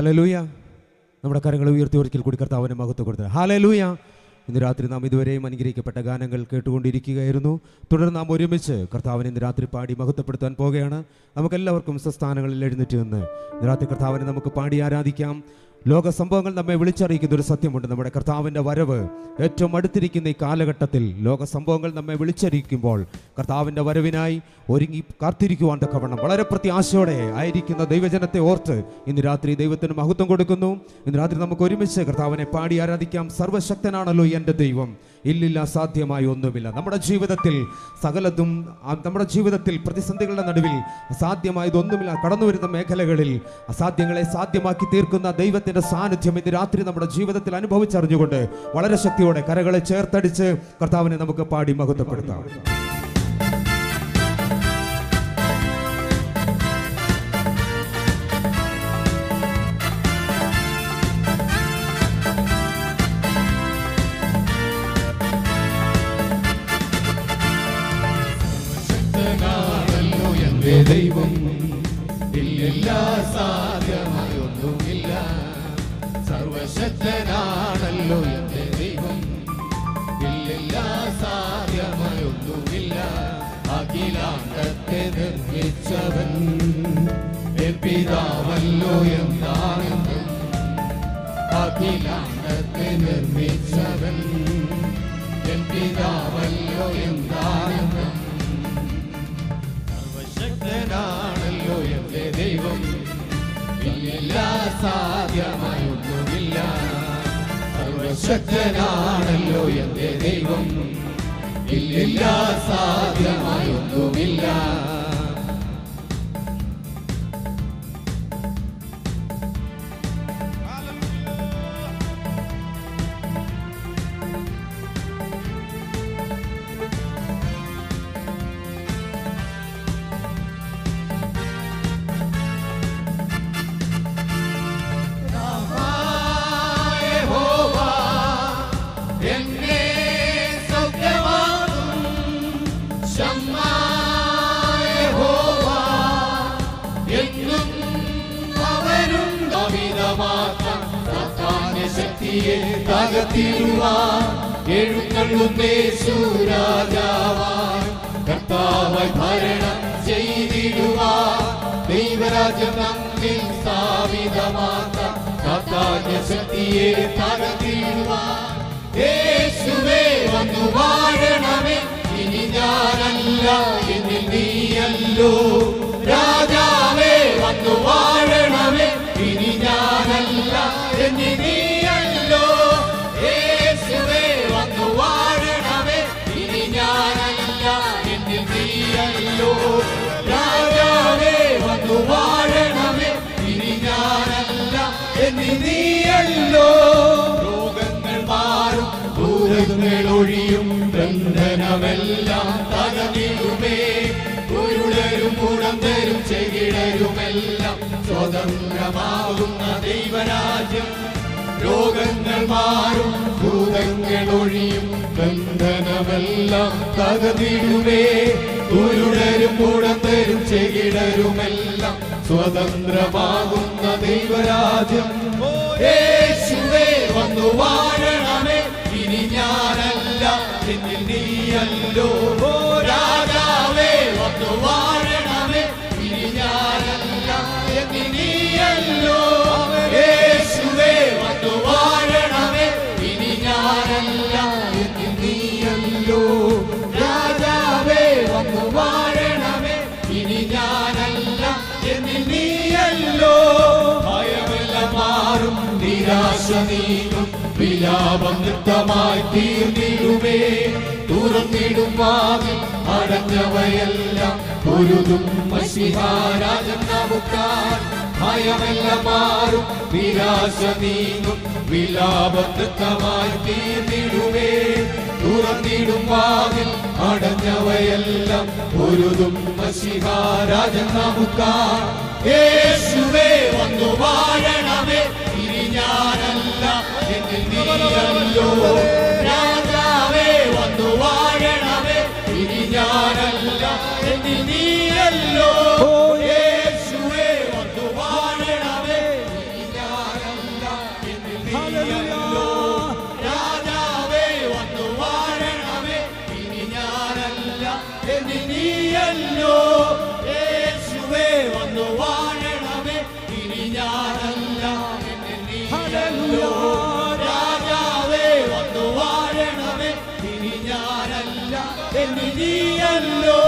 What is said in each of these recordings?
Hallelujah. നമ്മുടെ കരങ്ങൾ ഉയർത്തി ഒരിക്കൽ കൂടി കർത്താവിനെ മഹത്വം കൊടുത്തത്. ഹല്ലേലൂയ. ഇന്ന് രാത്രി നാം ഇതുവരെയും അനുഗ്രഹിക്കപ്പെട്ട ഗാനങ്ങൾ കേട്ടുകൊണ്ടിരിക്കുകയായിരുന്നു. തുടർന്ന് നാം ഒരുമിച്ച് കർത്താവിനെ ഇന്ന് രാത്രി പാടി മഹത്വപ്പെടുത്താൻ പോകുകയാണ്. നമുക്കെല്ലാവർക്കും സ്വസ്ഥാനങ്ങളിൽ എഴുന്നേറ്റ് നിന്ന് ഇന്ന് രാത്രി കർത്താവിനെ നമുക്ക് പാടി ആരാധിക്കാം. ലോക സംഭവങ്ങൾ നമ്മെ വിളിച്ചറിയിക്കുന്ന ഒരു സത്യമുണ്ട്. നമ്മുടെ കർത്താവിൻ്റെ വരവ് ഏറ്റവും അടുത്തിരിക്കുന്ന ഈ കാലഘട്ടത്തിൽ ലോക സംഭവങ്ങൾ നമ്മെ വിളിച്ചറിയിക്കുമ്പോൾ കർത്താവിൻ്റെ വരവിനായി ഒരുങ്ങി കാത്തിരിക്കുവാൻ തക്കവണ്ണം വളരെ പ്രത്യാശയോടെ ആയിരിക്കുന്ന ദൈവജനത്തെ ഓർത്ത് ഇന്ന് രാത്രി ദൈവത്തിന് മഹത്വം കൊടുക്കുന്നു. ഇന്ന് രാത്രി നമുക്ക് ഒരുമിച്ച് കർത്താവിനെ പാടി ആരാധിക്കാം. സർവശക്തനാണല്ലോ എൻ്റെ ദൈവം, ഇല്ലില്ല അസാധ്യമായി ഒന്നുമില്ല. നമ്മുടെ ജീവിതത്തിൽ സകലതും, നമ്മുടെ ജീവിതത്തിൽ പ്രതിസന്ധികളുടെ നടുവിൽ അസാധ്യമായതൊന്നുമില്ല. കടന്നു വരുന്ന മേഖലകളിൽ അസാധ്യങ്ങളെ സാധ്യമാക്കി തീർക്കുന്ന ദൈവത്തിൻ്റെ സാന്നിധ്യം ഇന്ന് രാത്രി നമ്മുടെ ജീവിതത്തിൽ അനുഭവിച്ചറിഞ്ഞുകൊണ്ട് വളരെ ശക്തിയോടെ കരകളെ ചേർത്തടിച്ച് കർത്താവിനെ നമുക്ക് പാടി മഹത്വപ്പെടുത്താം. ദൈവം ഇല്ലില്ല സാധ്യമായൊന്നുമില്ല. സർവശക്തനാണല്ലോ എന്റെ ദൈവം, ഇല്ലില്ല സാധ്യമായൊന്നുമില്ല. അഖിലാണ്ടത്തെ നിർമ്മിച്ചവൻ എൻ പിതാവല്ലോ എന്താണെന്നും. അഖിലാണ്ടത്തെ നിർമ്മിച്ചവൻ എൻ പിതാവല്ലോ എന്താണെന്നും. സർവശക്തനാണല്ലോ എന്റെ ദൈവം, ഇല്ലില്ല സാധ്യമായൊന്നുമില്ല. സർവശക്തനാണല്ലോ എന്റെ ദൈവം, ഇല്ലില്ല സാധ്യമായൊന്നുമില്ല. കർത്താവായി ഭരണം ചെയ്തിടുവാൻ ദൈവരാജ്യം നമ്മിൽ സ്ഥാപിതമാക്കാം. സാത്താന്യ ശക്തിയെ തകർത്തിടുവാൻ യേശുവേ വന്നു വാഴണമേ. ഇനി ഞാനല്ല എന്നിൽ നീയല്ലോ. രാജാവേ വന്നു വാഴണമേ. ഇനി ഞാനല്ല എന്നിൽ നീയല്ലോ. യേശുവേ വന്നു വാഴണമേ. ഇനി ഞാനല്ല എന്നിൽ നീയല്ലോ. രാജാവേ വന്നു വാഴണമേ. ഇനി ഞാനല്ല എന്നിൽ നീയല്ലോ. രോഗങ്ങൾ മാറും, ഭൂതങ്ങൾ ഒഴിയും, ബന്ധനമെല്ലാം തകർന്നിടുമേ. ഉരുളരും മുടന്തരും ചെകിടരുമെല്ലാം സ്വതന്ത്രമാകുന്ന ദൈവരാജ്യം. രോഗങ്ങൾ മാറും, ഭൂതങ്ങൾ ഒഴിയും, ബന്ധനമെല്ലാം തകർന്നിടുമേ. ഉരുളരും മുടന്തരും ചെകിടരുമെല്ലാം സ്വതന്ത്രമാകുന്ന ദൈവരാജ്യം. യേശുവേ വന്നു വാഴണമേ. ഇനി ഞാനല്ല എന്നിൽ നീയല്ലോ. രാജാവേ വന്നു വാഴണമേ. ഇനി ഞാനല്ല എന്നിൽ നീയല്ലോ. യേശുവേ വന്നു വാഴണമേ. ഇനി ഞാനല്ല എന്നിൽ നീയല്ലോ. രാജാവേ വന്നു വാഴണമേ. ഇനി ഞാനല്ല എന്നിൽ നീയല്ലോ. ഭയമെല്ലാം മാറും, നിരാശ നീങ്ങും, വിലാപം നൃത്തമായി തീർന്നിടുമേ. തുറന്നിടും വാതിൽ അടഞ്ഞവയെല്ലാം പൊരുതും മശിഹാരാജൻ നമുക്കാൻ. ഭയമെല്ലാം മാറും, നിരാശ നീങ്ങും, വിലാപം നൃത്തമായി തീർന്നിടുമേ. തുറന്നിടും വാതിൽ അടഞ്ഞവയെല്ലാം പൊരുതും മശിഹാരാജൻ നമുക്കാൻ. യേശുവേ വന്നു വാഴണമേ. ഇനി ഞാനല്ല എന്നിൽ നീയല്ലോ. രാജാവേ വന്നു വാഴണമേ. ഇനി ഞാനല്ല എന്നിൽ നീയല്ലോ. യേശുവേ വന്നു വാഴണമേ. ഇനി നീയല്ലോ യേശുവേ വന്നു വാഴണമേ ഇനി ഞാനല്ല നീയല്ലോ രാജാവേ വന്നു വാഴണമേ ഇനി ഞാനല്ല നീയല്ലോ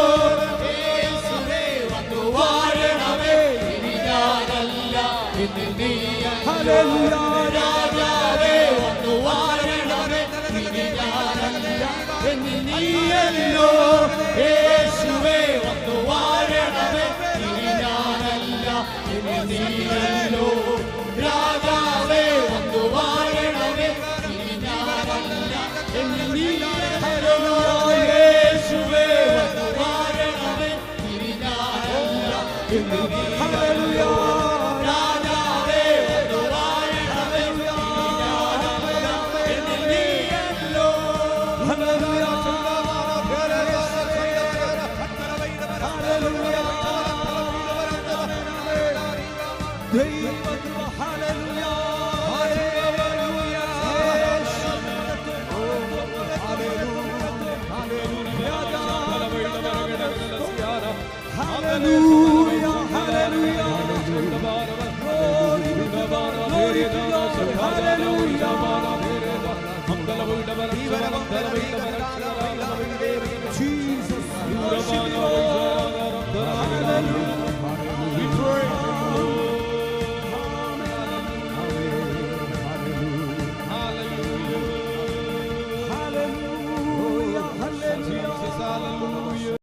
യേശുവേ വന്നു വാഴണമേ ഇനി ഞാനല്ല നീയല്ലോ രാജാവേ വന്നു വാഴണമേ ഇനി ഞാനല്ല നീയല്ലോ യേശുവേ വന്നു വാഴണമേ ഇനി ഞാനല്ല നീയല്ലോ രാജാവേ വന്നു വാഴണമേ ഇനി ഞാനല്ല നീയല്ലോ യേശുവേ വന്നു വാഴണമേ ഇനി ഞാനല്ല നീയല്ലോ രാജാവേ വന്നു വാഴണമേ ഇനി ഞാനല്ല നീയല്ലോ Hallelujah.